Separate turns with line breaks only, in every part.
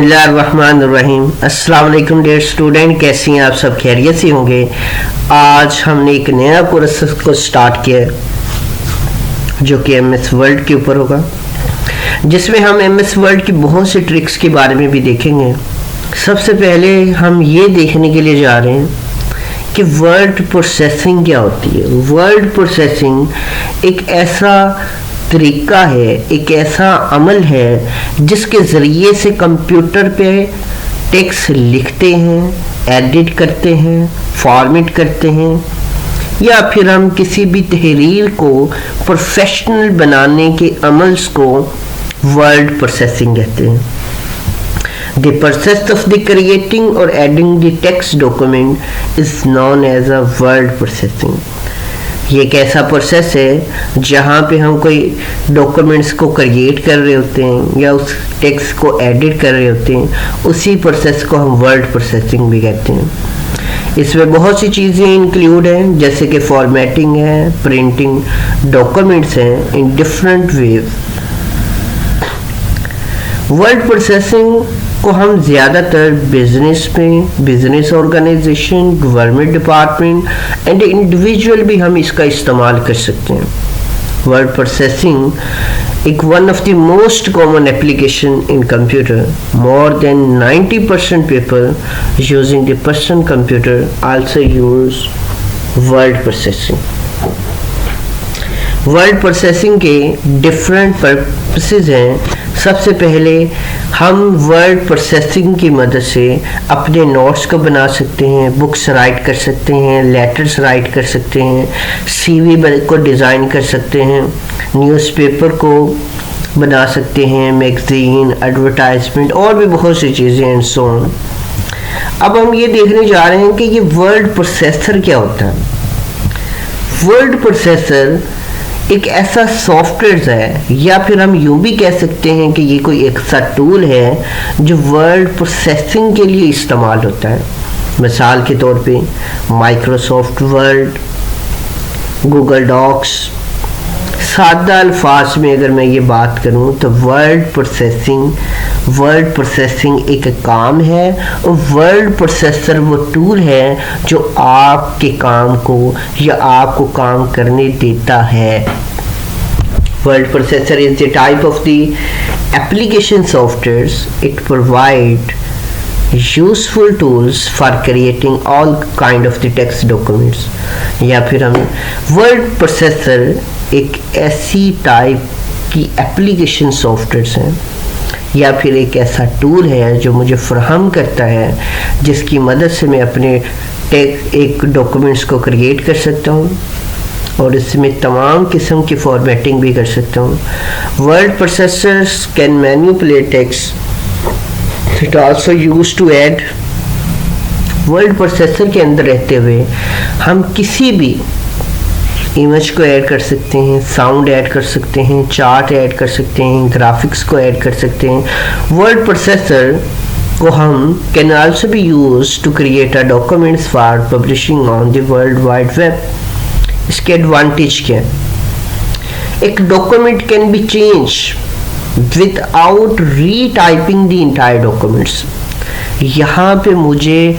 बिस्मिल्लाहिर्रहमानिर्रहीम। अस्सलाम वालेकुम डियर स्टूडेंट, कैसी हैं आप सब? खैरियत से होंगे। आज हमने एक नया कोर्स को स्टार्ट किया है जो कि एमएस वर्ड के ऊपर होगा, जिसमें हम एमएस वर्ड की बहुत सी ट्रिक्स के बारे में भी देखेंगे। सबसे पहले हम ये देखने के लिए जा रहे हैं कि वर्ड प्रोसेसिंग क्या होती है। वर्ड प्रोसेसिंग एक ऐसा तरीका है, एक ऐसा अमल है जिसके ज़रिए से कंप्यूटर पे टेक्स्ट लिखते हैं, एडिट करते हैं, फॉर्मेट करते हैं, या फिर हम किसी भी तहरीर को प्रोफेशनल बनाने के अमल्स को वर्ड प्रोसेसिंग कहते हैं। The process of the creating or adding the text document is known as a word processing. ये एक ऐसा प्रोसेस है जहाँ पे हम कोई डॉक्यूमेंट्स को क्रिएट कर रहे होते हैं या उस टेक्स्ट को एडिट कर रहे होते हैं, उसी प्रोसेस को हम वर्ड प्रोसेसिंग भी कहते हैं। इसमें बहुत सी चीज़ें इंक्लूड हैं, जैसे कि फॉर्मेटिंग है, प्रिंटिंग डॉक्यूमेंट्स हैं in different ways. Word processing को हम ज़्यादातर बिजनेस में, business organisation, government department and individual भी हम इसका इस्तेमाल कर सकते हैं। वर्ड प्रोसेसिंग एक one of the most common application in computer. More than 90% people using the personal computer also use word processing. Word processing के डिफरेंट पर्पसेस हैं। सबसे पहले हम वर्ड प्रोसेसिंग की मदद से अपने नोट्स को बना सकते हैं, बुक्स राइट कर सकते हैं, लेटर्स राइट कर सकते हैं, सीवी को डिज़ाइन कर सकते हैं, न्यूज़पेपर को बना सकते हैं, मैगज़ीन, एडवर्टाइजमेंट और भी बहुत सी चीज़ें एंड सो ऑन। अब हम ये देखने जा रहे हैं कि ये वर्ड प्रोसेसर क्या होता है। वर्ड प्रोसेसर एक ऐसा सॉफ्टवेयर है, या फिर हम यूँ भी कह सकते हैं कि ये कोई एक सा टूल है जो वर्ड प्रोसेसिंग के लिए इस्तेमाल होता है। मिसाल के तौर पे माइक्रोसॉफ्ट वर्ड, गूगल डॉक्स। सादा अल्फाज में अगर मैं ये बात करूँ तो वर्ड प्रोसेसिंग एक काम है, और वर्ड प्रोसेसर वो टूल है जो आपके काम को या आपको काम करने देता है। Word processor is the type of the application softwares. It provide useful tools for creating all kind of the text documents. या फिर हम वर्ड प्रोसेसर एक ऐसी टाइप की एप्लीकेशन सॉफ्टवेयर्स हैं या फिर एक ऐसा टूल है जो मुझे फराहम करता है, जिसकी मदद से मैं अपने एक डॉक्यूमेंट्स को क्रिएट कर सकता हूँ और इसमें तमाम किस्म की फॉर्मेटिंग भी कर सकता हूँ। Word processors can manipulate text. It also used to add. Word processor के अंदर रहते हुए हम किसी भी इमेज को ऐड कर सकते हैं, साउंड ऐड कर सकते हैं, चार्ट ऐड कर सकते हैं, ग्राफिक्स को ऐड कर सकते हैं। वर्ड प्रोसेसर को हम can also be use to create a documents for publishing on the world wide web. इसके एडवांटेज क्या है? एक document can be change without retyping the entire documents. यहाँ पे मुझे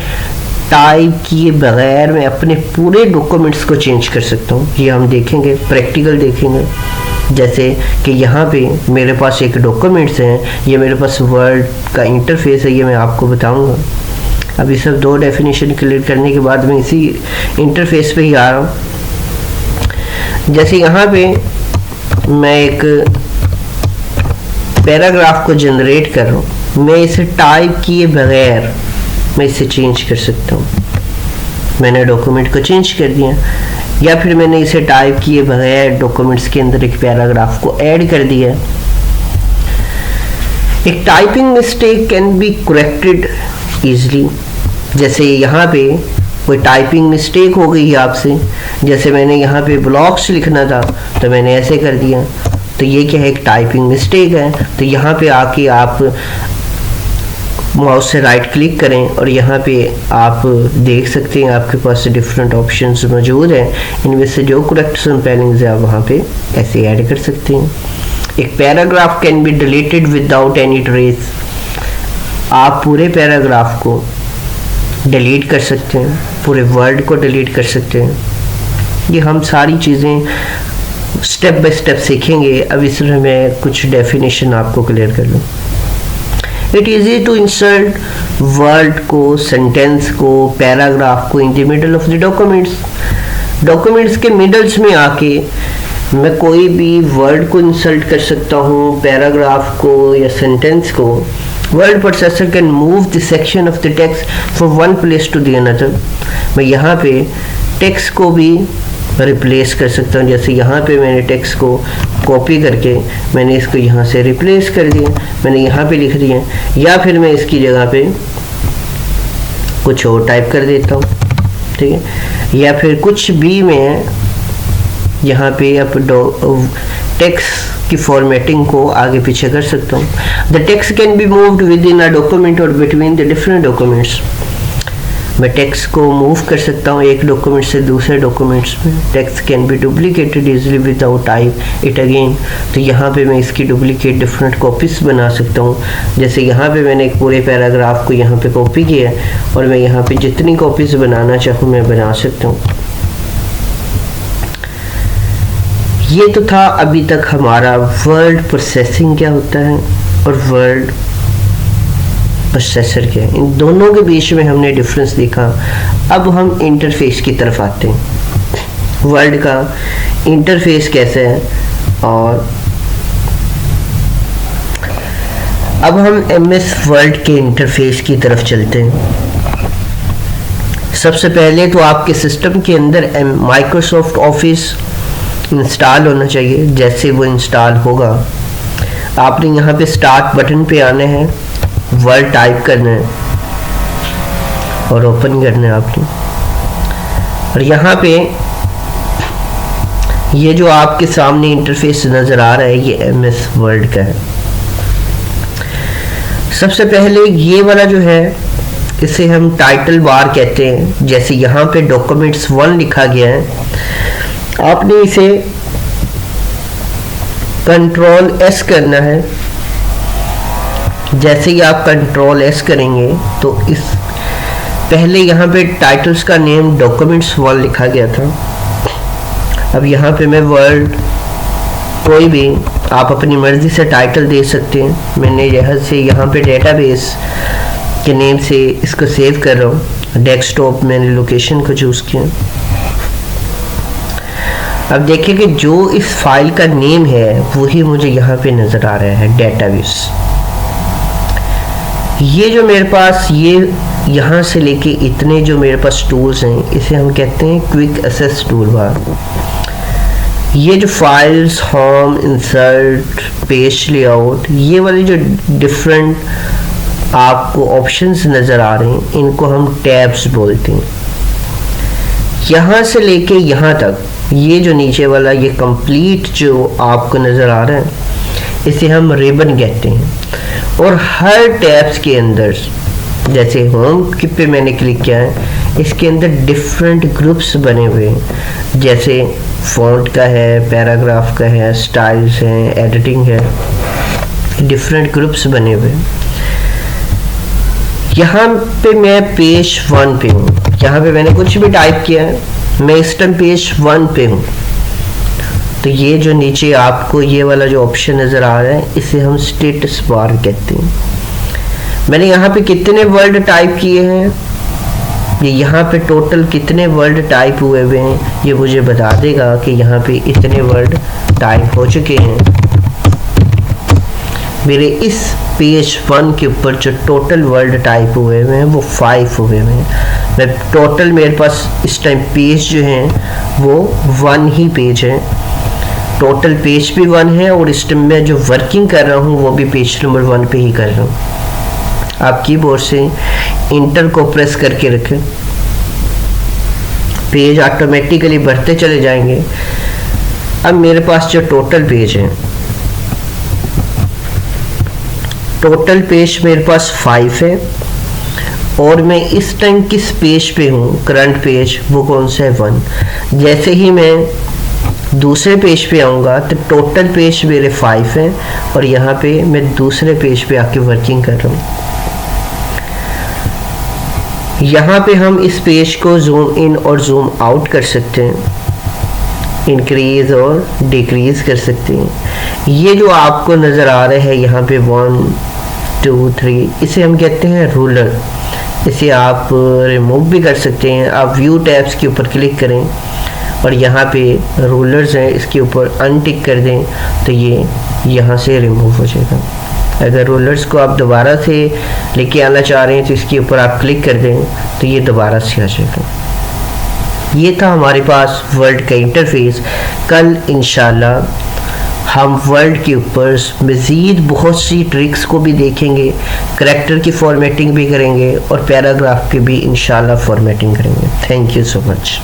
टाइप किए बगैर मैं अपने पूरे डॉक्यूमेंट्स को चेंज कर सकता हूँ। ये हम देखेंगे, प्रैक्टिकल देखेंगे। जैसे कि यहाँ पे मेरे पास एक डॉक्यूमेंट्स हैं, ये मेरे पास वर्ड का इंटरफेस है, ये मैं आपको बताऊँगा। अभी सब दो डेफिनेशन क्लियर करने के बाद मैं इसी इंटरफेस पे ही आ रहा हूँ। जैसे यहाँ पे मैं एक पैराग्राफ को जनरेट कर रहा हूँ, मैं इसे टाइप किए बगैर मैं इसे चेंज कर सकता हूँ। मैंने डॉक्यूमेंट को चेंज कर दिया, या फिर मैंने इसे टाइप किए बगैर डॉक्यूमेंट्स के अंदर एक पैराग्राफ को ऐड कर दिया। एक typing mistake can be corrected easily. जैसे यहाँ पे कोई टाइपिंग मिस्टेक हो गई है आपसे, जैसे मैंने यहाँ पे ब्लॉक्स लिखना था तो मैंने ऐसे कर दिया, तो ये क्या है? एक टाइपिंग मिस्टेक है। तो यहाँ पे आके आप माउस से राइट क्लिक करें और यहाँ पे आप देख सकते हैं आपके पास डिफरेंट ऑप्शंस मौजूद हैं। इनमें से जो करेक्ट स्पेलिंग्स है आप वहाँ पे ऐसे ऐड कर सकते हैं। एक paragraph can be deleted without any trace. आप पूरे पैराग्राफ को डिलीट कर सकते हैं, पूरे वर्ड को डिलीट कर सकते हैं। ये हम सारी चीज़ें स्टेप बाय स्टेप सीखेंगे। अब इसमें मैं कुछ डेफिनेशन आपको क्लियर कर लूँ। It easy to insert word को, सेंटेंस को, पैराग्राफ को in the middle of the documents. Documents के मिडल्स में आके मैं कोई भी वर्ड को इंसर्ट कर सकता हूँ, पैराग्राफ को या सेंटेंस को। Word processor can move the section of the text from one place to the another. मैं यहाँ पे टेक्स्ट को भी रिप्लेस कर सकता हूँ। जैसे यहाँ पे मैंने टेक्स्ट को कॉपी करके मैंने इसको यहाँ से रिप्लेस कर दिया, मैंने यहाँ पे लिख दिया, या फिर मैं इसकी जगह पे कुछ और टाइप कर देता हूँ, ठीक है, या फिर कुछ भी मैं यहाँ पे अब टेक्स्ट की फॉर्मेटिंग को आगे पीछे कर सकता हूँ। The text can be moved with in a document और बिटवीन द डिफरेंट डॉक्यूमेंट्स। मैं टेक्स्ट को मूव कर सकता हूँ एक डॉक्यूमेंट से दूसरे डॉक्यूमेंट्स में। Text can be duplicated easily without type it again. तो यहाँ पे मैं इसकी डुप्लीकेट डिफरेंट कॉपीज बना सकता हूँ। जैसे यहाँ पे मैंने एक पूरे पैराग्राफ को यहाँ पे कॉपी किया है और मैं यहाँ पे जितनी कॉपीज बनाना चाहूँ मैं बना सकता हूँ। ये तो था अभी तक हमारा वर्ड प्रोसेसिंग क्या होता है और वर्ड प्रोसेसर क्या है। इन दोनों के बीच में हमने डिफरेंस देखा। अब हम इंटरफेस की तरफ आते हैं। वर्ड का इंटरफेस कैसे है, और अब हम एमएस वर्ड के इंटरफेस की तरफ चलते हैं। सबसे पहले तो आपके सिस्टम के अंदर माइक्रोसॉफ्ट ऑफिस इंस्टॉल होना चाहिए। जैसे वो इंस्टॉल होगा आपने यहाँ पे स्टार्ट बटन पे आना है, वर्ड टाइप करना है और ओपन करना है आपने। और यहाँ पे ये जो आपके सामने इंटरफेस नज़र आ रहा है ये एमएस वर्ड का है। सबसे पहले ये वाला जो है इसे हम टाइटल बार कहते हैं। जैसे यहाँ पे डॉक्यूमेंट्स 1 लिखा गया है, आपने इसे कंट्रोल एस करना है। जैसे ही आप कंट्रोल एस करेंगे तो इस पहले यहाँ पे टाइटल्स का नेम डॉक्यूमेंट्स 1 लिखा गया था। अब यहाँ पे मैं वर्ड कोई भी आप अपनी मर्जी से टाइटल दे सकते हैं। मैंने यहाँ पे डेटाबेस के नेम से इसको सेव कर रहा हूँ। डेस्कटॉप मैंने लोकेशन को चूज़ किया। अब देखिए कि जो इस फाइल का नेम है वही मुझे यहाँ पे नज़र आ रहा है, डेटाबेस। ये जो मेरे पास ये यहाँ से लेके इतने जो मेरे पास टूल्स हैं इसे हम कहते हैं क्विक एक्सेस टूल बार। ये जो files, home, insert, page layout, ये वाले जो डिफरेंट आपको ऑप्शंस नज़र आ रहे हैं इनको हम टैब्स बोलते हैं। यहाँ से लेके यहाँ तक ये जो नीचे वाला ये कंप्लीट जो आपको नज़र आ रहा है इसे हम रिबन कहते हैं। और हर टैब्स के अंदर जैसे होम पे मैंने क्लिक किया है इसके अंदर डिफरेंट ग्रुप्स बने हुए हैं। जैसे फॉन्ट का है, पैराग्राफ का है, स्टाइल्स हैं, एडिटिंग है, डिफरेंट ग्रुप्स बने हुए हैं। यहाँ पे मैं पेज 1 पे हूँ। यहाँ पे मैंने कुछ भी टाइप किया है, मैं इस टाइम पेज 1 पे हूँ। तो ये जो नीचे आपको ये वाला जो ऑप्शन नज़र आ रहा है इसे हम स्टेटस बार कहते हैं। मैंने यहाँ पे कितने वर्ड टाइप किए हैं, ये यहाँ पे टोटल कितने वर्ड टाइप हुए हुए हैं ये मुझे बता देगा कि यहाँ पे इतने वर्ड टाइप हो चुके हैं। मेरे इस पेज 1 के ऊपर जो टोटल वर्ड टाइप हुए हुए हैं वो 5 हुए हुए हैं। मैं टोटल मेरे पास इस टाइम पेज जो हैं वो 1 ही पेज है। टोटल पेज भी 1 है और इस टाइम मैं जो वर्किंग कर रहा हूँ वो भी पेज नंबर 1 पे ही कर रहा हूँ। आप कीबोर्ड से इंटर को प्रेस करके रखें, पेज ऑटोमेटिकली बढ़ते चले जाएंगे। अब मेरे पास जो टोटल पेज है, टोटल पेज मेरे पास 5 है और मैं इस टाइम किस पेज पे हूँ, करंट पेज वो कौन सा है 1। जैसे ही मैं दूसरे पेज पे आऊँगा तो टोटल पेज मेरे 5 हैं और यहाँ पे मैं दूसरे पेज पे आके वर्किंग कर रहा हूँ। यहाँ पे हम इस पेज को जूम इन और जूम आउट कर सकते हैं, इंक्रीज और डिक्रीज कर सकते हैं। ये जो आपको नज़र आ रहा है यहाँ पे 1 2 3, इसे हम कहते हैं रूलर। इसे आप रिमूव भी कर सकते हैं। आप व्यू टैब्स के ऊपर क्लिक करें और यहाँ पे रूलर्स हैं, इसके ऊपर अनटिक कर दें तो ये यहाँ से रिमूव हो जाएगा। अगर रोलर्स को आप दोबारा से लेके आना चाह रहे हैं तो इसके ऊपर आप क्लिक कर दें तो ये दोबारा से आ जाएगा। ये था हमारे पास वर्ड का इंटरफेस। कल इंशाल्लाह हम वर्ड के ऊपर मज़ीद बहुत सी ट्रिक्स को भी देखेंगे, करैक्टर की फॉर्मेटिंग भी करेंगे और पैराग्राफ की भी इंशाल्लाह फॉर्मेटिंग करेंगे। Thank you so much.